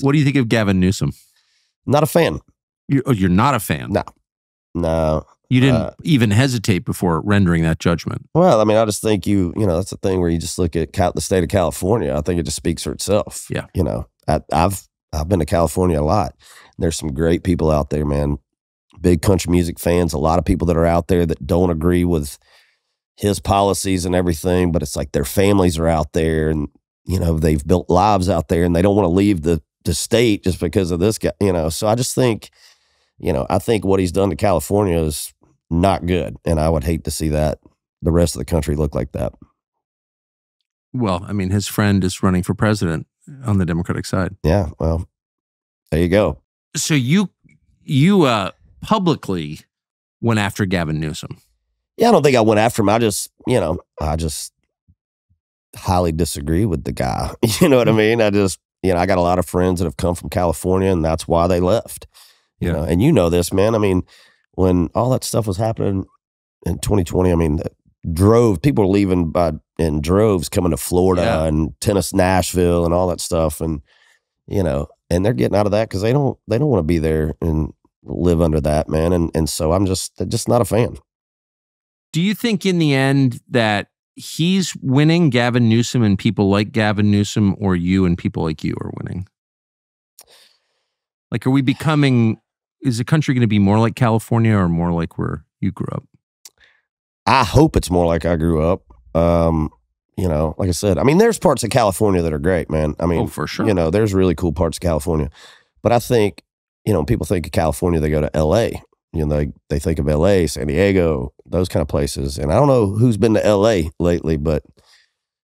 What do you think of Gavin Newsom? Not a fan. You're not a fan? No. You didn't even hesitate before rendering that judgment. Well, I mean, I just think that's the thing where you just look at the state of California. I think it just speaks for itself. Yeah. I've been to California a lot. There's some great people out there, man. Big country music fans. A lot of people that are out there that don't agree with his policies and everything, but it's like their families are out there, and they've built lives out there, and they don't want to leave the state just because of this guy. So I just think, I think what he's done to California is not good, and I would hate to see that the rest of the country look like that. Well, I mean, his friend is running for president on the Democratic side. Yeah, well, there you go. So you publicly went after Gavin Newsom. Yeah, I don't think I went after him. I just highly disagree with the guy. You know what I mean? I just, I got a lot of friends that have come from California, and that's why they left. You know, and this, man. I mean, when all that stuff was happening in 2020, I mean, people were leaving in droves coming to Florida and Nashville and all that stuff, and and they're getting out of that because they don't want to be there and live under that, man. And so I'm just not a fan. Do you think in the end that he's winning, Gavin Newsom and people like Gavin Newsom, or you and people like you are winning? Like, is the country going to be more like California or more like where you grew up? I hope it's more like I grew up. Like I said, I mean, there's parts of California that are great, man. I mean, for sure. There's really cool parts of California. But I think, when people think of California, they go to L.A. They think of L.A., San Diego, those kind of places. And I don't know who's been to L.A. lately, but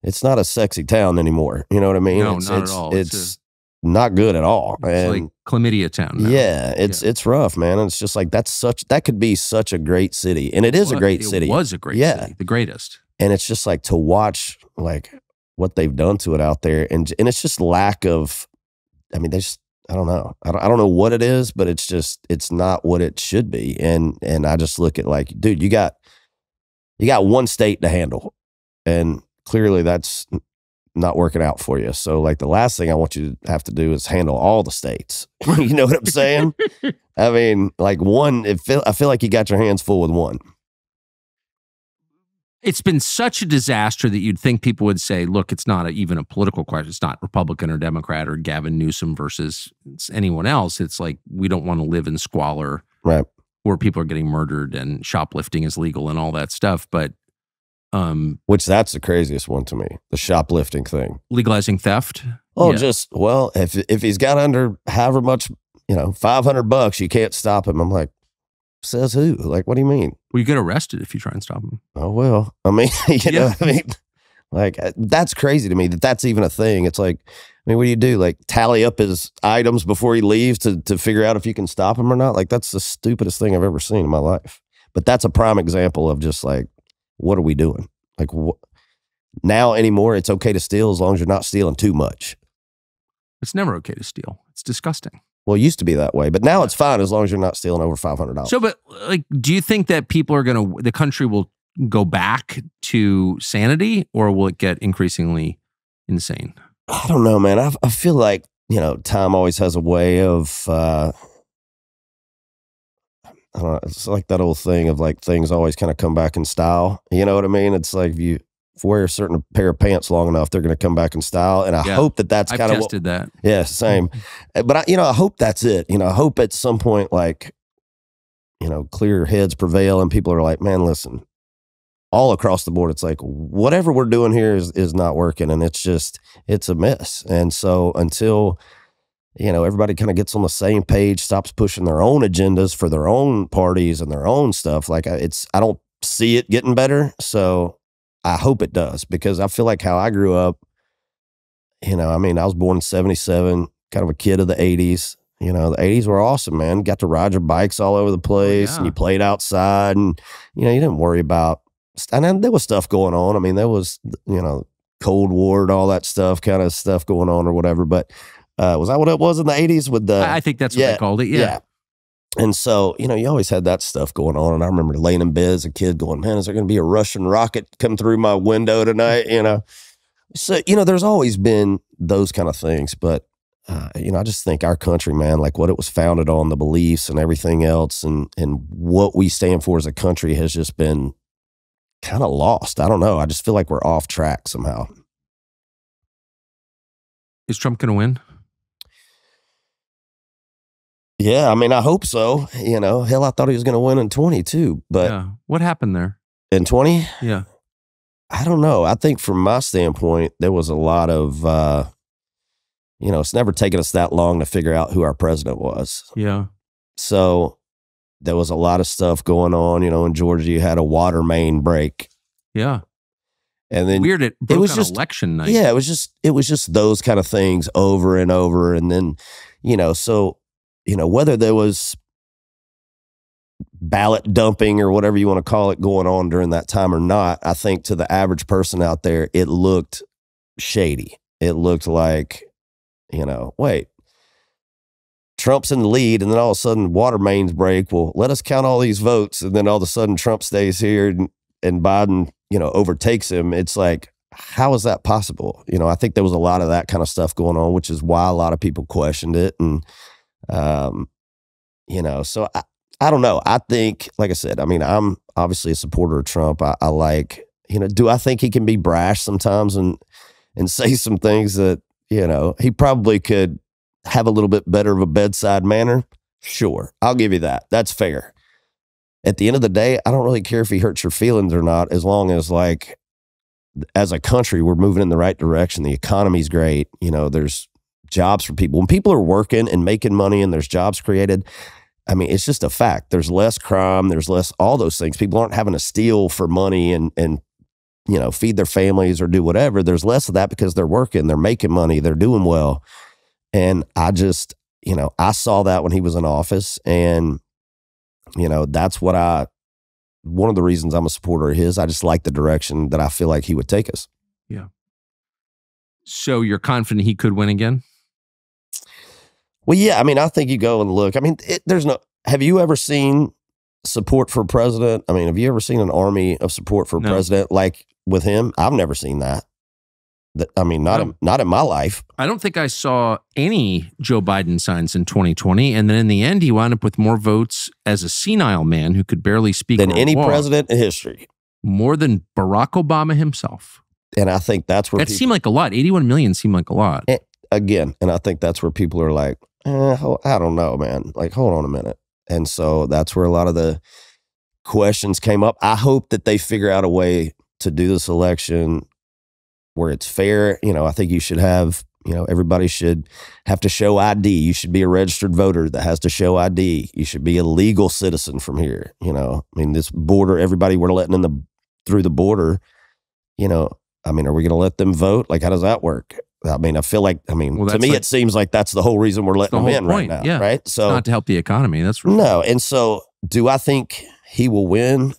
it's not a sexy town anymore. You know what I mean? No, not at all. It's not good at all. It's like chlamydia town now. Yeah, it's rough, man. And it's just like that could be such a great city. And it is a great city. It was a great city, the greatest. And it's just like to watch like what they've done to it out there. And it's just lack of, I mean, I don't know. I don't know what it is, but it's not what it should be. And I just look at like, dude, you got one state to handle, and clearly that's not working out for you. So like the last thing I want you to have to do is handle all the states. You know what I'm saying? I mean, like I feel like you got your hands full with one. It's been such a disaster that you'd think people would say, look, it's not even a political question. It's not Republican or Democrat or Gavin Newsom versus anyone else. It's like, we don't want to live in squalor, right, where people are getting murdered and shoplifting is legal and all that stuff. But which that's the craziest one to me, the shoplifting thing. Legalizing theft? Oh, yeah. If he's got under however much, $500, you can't stop him. I'm like, says who? Like, what do you mean? Well, you get arrested if you try and stop him. Oh, well, I mean, know what I mean? Like, that's crazy to me that's even a thing. It's like, I mean, what do you do? Like, tally up his items before he leaves to figure out if you can stop him or not? Like, that's the stupidest thing I've ever seen in my life. But that's a prime example of just like, what are we doing? Like, now anymore, it's okay to steal as long as you're not stealing too much. It's never okay to steal. It's disgusting. Well, it used to be that way, but now it's fine as long as you're not stealing over $500. So, but like, do you think that the country will go back to sanity, or will it get increasingly insane? I don't know, man. I feel like, time always has a way of, I don't know, it's like that old thing of like things always kind of come back in style. You know what I mean? It's like if you wear a certain pair of pants long enough, they're going to come back in style. And I hope that's kind of I've tested that. Yeah, same. But I hope that's it. I hope at some point, like, clear heads prevail and people are like, man, listen, all across the board, it's like, whatever we're doing here is not working. And it's a mess. And so until, everybody kind of gets on the same page, stops pushing their own agendas for their own parties and their own stuff, like I don't see it getting better. So I hope it does, because I feel like how I grew up, I was born in 1977, kind of a kid of the 80s. The 80s were awesome, man. Got to ride your bikes all over the place, and you played outside, and, you didn't worry about, and then there was stuff going on. I mean, there was, Cold War and all that stuff, kind of stuff going on or whatever. But was that what it was in the 80s with the? I think that's what they called it. Yeah. And so, you always had that stuff going on. And I remember laying in bed as a kid going, man, is there going to be a Russian rocket come through my window tonight? So, there's always been those kind of things. But I just think our country, man, like what it was founded on, the beliefs and everything else, and what we stand for as a country has just been kind of lost. I don't know. I just feel like we're off track somehow. Is Trump going to win? Yeah, I mean, I hope so. Hell, I thought he was going to win in 22, but yeah. What happened there? In 20? Yeah. I don't know. I think from my standpoint, there was a lot of, it's never taken us that long to figure out who our president was. Yeah. So there was a lot of stuff going on. In Georgia, you had a water main break. Yeah. And then weird. It was just election night. Yeah, it was just those kind of things over and over. And then, whether there was ballot dumping or whatever you want to call it going on during that time or not, I think to the average person out there, it looked shady. It looked like, wait, Trump's in the lead, and then all of a sudden water mains break. Well, let us count all these votes, and then all of a sudden Trump stays here and Biden, overtakes him. It's like, how is that possible? I think there was a lot of that kind of stuff going on, which is why a lot of people questioned it. And, so I don't know. I think, like I said, I mean, I'm obviously a supporter of Trump. I like, do I think he can be brash sometimes and say some things that, he probably could have a little bit better of a bedside manner? Sure. I'll give you that. That's fair. At the end of the day, I don't really care if he hurts your feelings or not, as long as, like, as a country, we're moving in the right direction. The economy's great. There's jobs for people. When people are working and making money and there's jobs created, I mean, it's just a fact. There's less crime. There's less all those things. People aren't having to steal for money and feed their families or do whatever. There's less of that because they're working, they're making money, they're doing well. And I just, I saw that when he was in office, and, that's what one of the reasons I'm a supporter of his. I just like the direction that I feel like he would take us. Yeah. So you're confident he could win again? Well, yeah. I mean, I think you go and look. I mean, have you ever seen support for president? I mean, have you ever seen an army of support for president like with him? I've never seen that. I mean, not in my life. I don't think I saw any Joe Biden signs in 2020. And then in the end, he wound up with more votes as a senile man who could barely speak than any president in history. More than Barack Obama himself. And I think that's where that seemed like a lot. 81 million seemed like a lot. And I think that's where people are like, I don't know, man. Like, hold on a minute. And so that's where a lot of the questions came up. I hope that they figure out a way to do this election where it's fair. I think you should have, everybody should have to show ID. You should be a registered voter that has to show ID. You should be a legal citizen from here. I mean, this border, everybody we're letting through the border, I mean, are we going to let them vote? Like, how does that work? I mean, I feel like, to me, it seems like that's the whole reason we're letting them in right now. Yeah. Right. So it's not to help the economy. That's right. No. And so do I think he will win?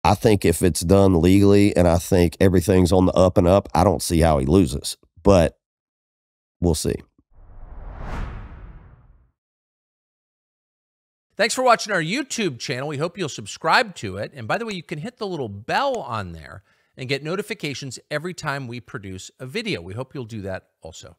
I think if it's done legally and I think everything's on the up and up, I don't see how he loses, but we'll see. Thanks for watching our YouTube channel. We hope you'll subscribe to it. And by the way, you can hit the little bell on there and get notifications every time we produce a video. We hope you'll do that also.